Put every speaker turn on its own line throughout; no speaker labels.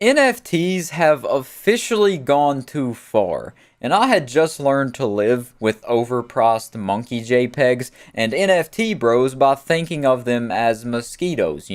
NFTs have officially gone too far, and I had just learned to live with overpriced monkey JPEGs and NFT bros by thinking of them as mosquitoes.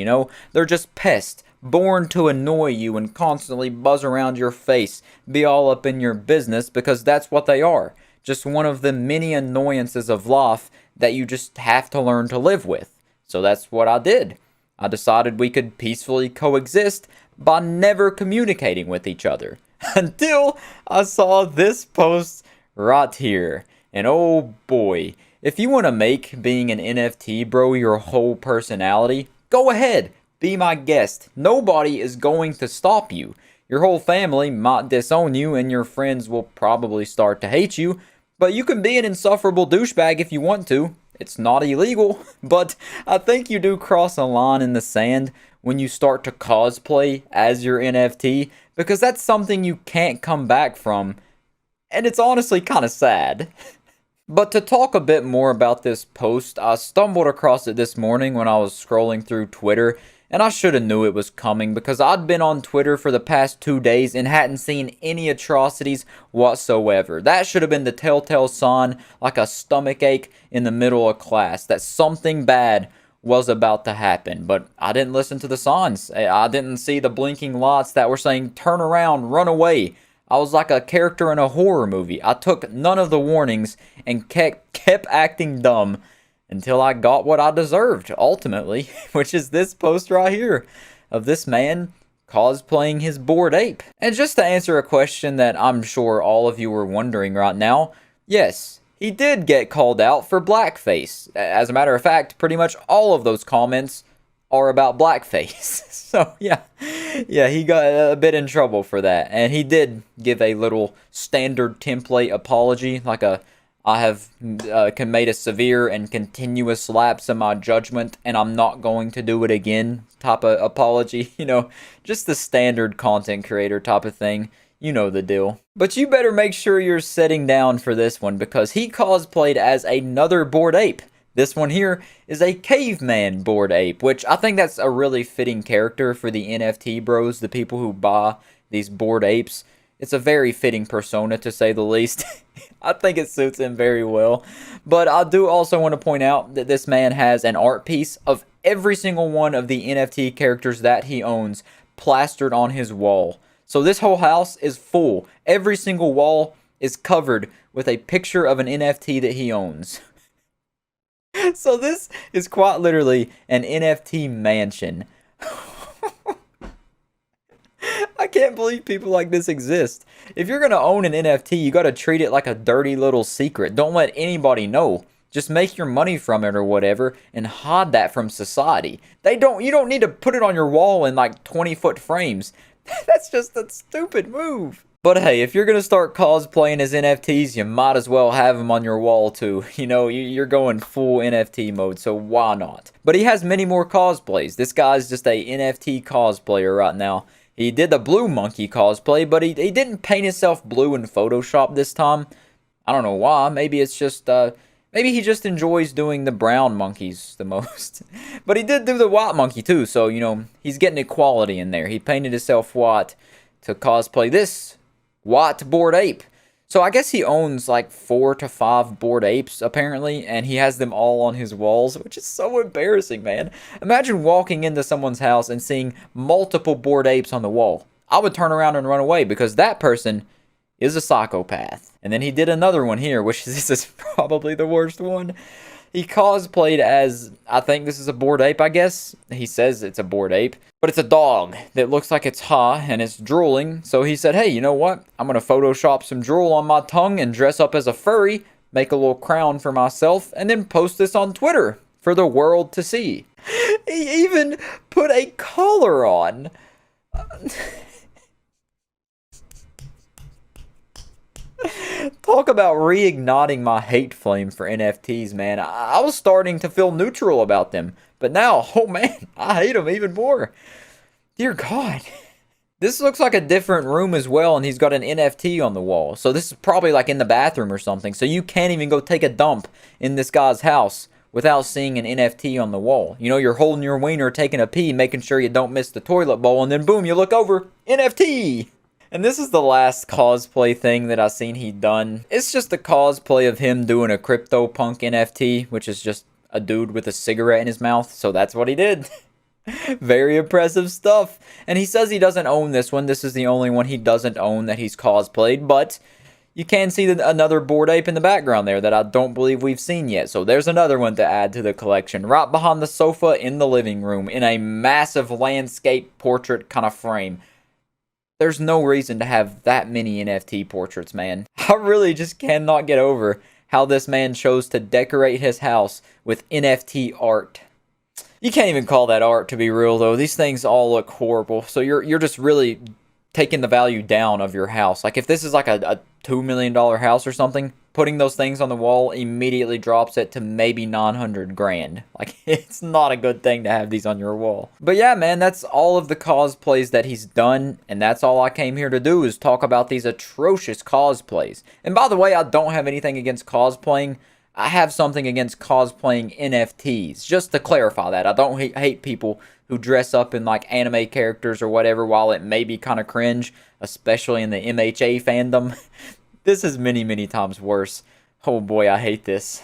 They're just pests, born to annoy you and constantly buzz around your face, be all up in your business because that's what they are. Just one of the many annoyances of life that you just have to learn to live with. So that's what I did. I decided we could peacefully coexist by never communicating with each other. Until I saw this post right here. And oh boy, if you want to make being an NFT bro your whole personality, go ahead, be my guest. Nobody is going to stop you. Your whole family might disown you and your friends will probably start to hate you, but you can be an insufferable douchebag if you want to. It's not illegal, but I think you do cross a line in the sand when you start to cosplay as your NFT, because that's something you can't come back from, and it's honestly kind of sad. But to talk a bit more about this post, I stumbled across it this morning when I was scrolling through Twitter, and I should have knew it was coming because I'd been on Twitter for the past 2 days and hadn't seen any atrocities whatsoever. That should have been the telltale sign, like a stomach ache in the middle of class, that something bad was about to happen. But I didn't listen to the signs. I didn't see the blinking lights that were saying, turn around, run away. I was like a character in a horror movie. I took none of the warnings and kept acting dumb until I got what I deserved, ultimately, which is this post right here of this man cosplaying his Bored Ape. And just to answer a question that I'm sure all of you are wondering right now, yes, he did get called out for blackface. As a matter of fact, pretty much all of those comments are about blackface. So yeah, he got a bit in trouble for that. And he did give a little standard template apology, like I have made a severe and continuous lapse in my judgment, and I'm not going to do it again type of apology. Just the standard content creator type of thing. You know the deal. But you better make sure you're sitting down for this one because he cosplayed as another Bored Ape. This one here is a caveman Bored Ape, which I think that's a really fitting character for the NFT bros, the people who buy these Bored Apes. It's a very fitting persona, to say the least. I think it suits him very well. But I do also want to point out that this man has an art piece of every single one of the NFT characters that he owns plastered on his wall. So this whole house is full. Every single wall is covered with a picture of an NFT that he owns. So this is quite literally an NFT mansion. I can't believe people like this exist. If you're going to own an NFT, you got to treat it like a dirty little secret. Don't let anybody know. Just make your money from it or whatever and hide that from society. You don't need to put it on your wall in like 20-foot frames. That's just a stupid move. But hey, if you're going to start cosplaying as NFTs, you might as well have them on your wall too. You're going full NFT mode, so why not? But he has many more cosplays. This guy's just a NFT cosplayer right now. He did the blue monkey cosplay, but he didn't paint himself blue in Photoshop this time. I don't know why. Maybe it's just, maybe he just enjoys doing the brown monkeys the most. But he did do the white monkey too, so, he's getting equality in there. He painted himself white to cosplay this white Bored Ape. So I guess he owns like 4 to 5 Bored Apes, apparently, and he has them all on his walls, which is so embarrassing, man. Imagine walking into someone's house and seeing multiple Bored Apes on the wall. I would turn around and run away because that person is a psychopath. And then he did another one here, which this is probably the worst one. He cosplayed as, I think this is a Bored Ape, I guess. He says it's a Bored Ape. But it's a dog that looks like it's high and it's drooling. So he said, hey, you know what? I'm going to Photoshop some drool on my tongue and dress up as a furry, make a little crown for myself, and then post this on Twitter for the world to see. He even put a collar on. Talk about reigniting my hate flame for NFTs, man. I was starting to feel neutral about them. But now, oh man, I hate them even more. Dear God. This looks like a different room as well, and he's got an NFT on the wall. So this is probably like in the bathroom or something. So you can't even go take a dump in this guy's house without seeing an NFT on the wall. You know, you're holding your wiener, taking a pee, making sure you don't miss the toilet bowl, and then boom, you look over, NFT! And this is the last cosplay thing that I've seen he done. It's just a cosplay of him doing a CryptoPunk NFT, which is just a dude with a cigarette in his mouth, so that's what he did. Very impressive stuff. And he says he doesn't own this one. This is the only one he doesn't own that he's cosplayed, but you can see another Bored Ape in the background there that I don't believe we've seen yet. So there's another one to add to the collection. Right behind the sofa in the living room in a massive landscape portrait kind of frame. There's no reason to have that many NFT portraits, man. I really just cannot get over how this man chose to decorate his house with NFT art. You can't even call that art, to be real, though. These things all look horrible. So you're just really taking the value down of your house. Like, if this is like a $2 million house or something, putting those things on the wall immediately drops it to maybe 900 grand. Like, it's not a good thing to have these on your wall. But yeah, man, that's all of the cosplays that he's done, and that's all I came here to do, is talk about these atrocious cosplays. And by the way, I don't have anything against cosplaying. I have something against cosplaying NFTs. Just to clarify that, I don't hate people who dress up in like anime characters or whatever, while it may be kind of cringe, especially in the MHA fandom. This is many, many times worse. Oh boy, I hate this.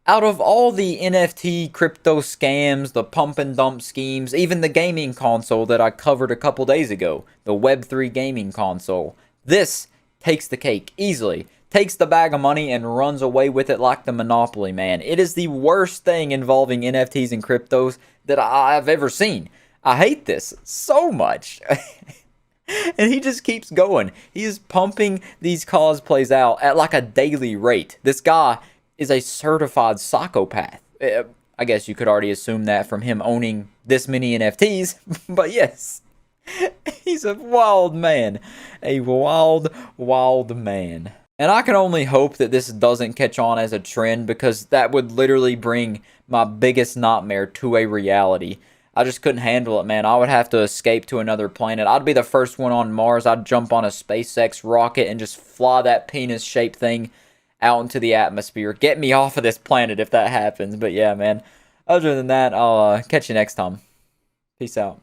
Out of all the NFT crypto scams, the pump and dump schemes, even the gaming console that I covered a couple days ago, the Web3 gaming console, this takes the cake easily. Takes the bag of money and runs away with it like the Monopoly man. It is the worst thing involving NFTs and cryptos that I've ever seen. I hate this so much. And he just keeps going. He is pumping these cosplays out at like a daily rate. This guy is a certified psychopath. I guess you could already assume that from him owning this many NFTs. But yes, he's a wild man. A wild, wild man. And I can only hope that this doesn't catch on as a trend, because that would literally bring my biggest nightmare to a reality. I just couldn't handle it, man. I would have to escape to another planet. I'd be the first one on Mars. I'd jump on a SpaceX rocket and just fly that penis-shaped thing out into the atmosphere. Get me off of this planet if that happens. But yeah, man. Other than that, I'll catch you next time. Peace out.